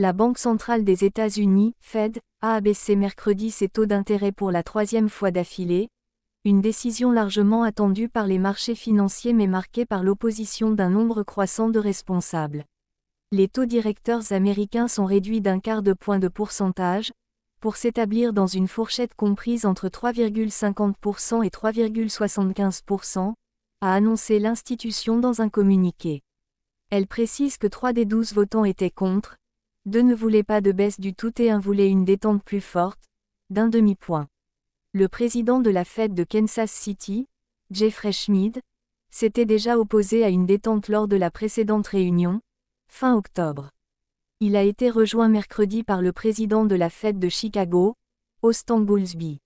La Banque centrale des États-Unis, Fed, a abaissé mercredi ses taux d'intérêt pour la troisième fois d'affilée, une décision largement attendue par les marchés financiers mais marquée par l'opposition d'un nombre croissant de responsables. Les taux directeurs américains sont réduits d'un quart de point de pourcentage, pour s'établir dans une fourchette comprise entre 3,50% et 3,75%, a annoncé l'institution dans un communiqué. Elle précise que 3 des 12 votants étaient contre, 2 ne voulaient pas de baisse du tout et 1 voulait une détente plus forte, d'un demi-point. Le président de la Fed de Kansas City, Jeffrey Schmid, s'était déjà opposé à une détente lors de la précédente réunion, fin octobre. Il a été rejoint mercredi par le président de la Fed de Chicago, Austan Goolsbee.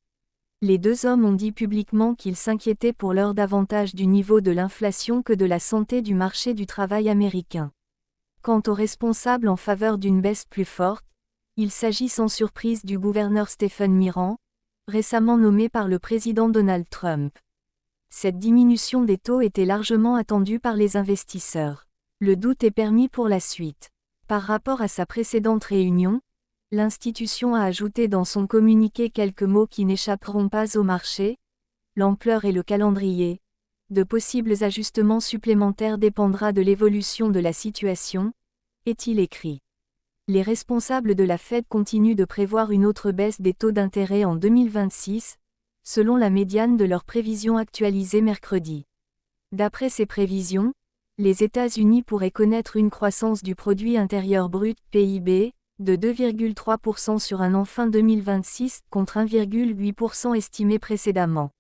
Les deux hommes ont dit publiquement qu'ils s'inquiétaient pour l'heure davantage du niveau de l'inflation que de la santé du marché du travail américain. Quant aux responsables en faveur d'une baisse plus forte, il s'agit sans surprise du gouverneur Stephen Miran, récemment nommé par le président Donald Trump. Cette diminution des taux était largement attendue par les investisseurs. Le doute est permis pour la suite. Par rapport à sa précédente réunion, l'institution a ajouté dans son communiqué quelques mots qui n'échapperont pas au marché: l'ampleur et le calendrier. De possibles ajustements supplémentaires dépendra de l'évolution de la situation, est-il écrit. Les responsables de la Fed continuent de prévoir une autre baisse des taux d'intérêt en 2026, selon la médiane de leurs prévisions actualisées mercredi. D'après ces prévisions, les États-Unis pourraient connaître une croissance du produit intérieur brut (PIB) de 2,3% sur un an fin 2026 contre 1,8% estimé précédemment.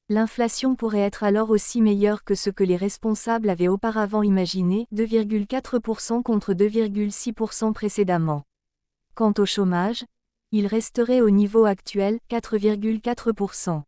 L'inflation pourrait être alors aussi meilleure que ce que les responsables avaient auparavant imaginé, 2,4% contre 2,6% précédemment. Quant au chômage, il resterait au niveau actuel, 4,4%.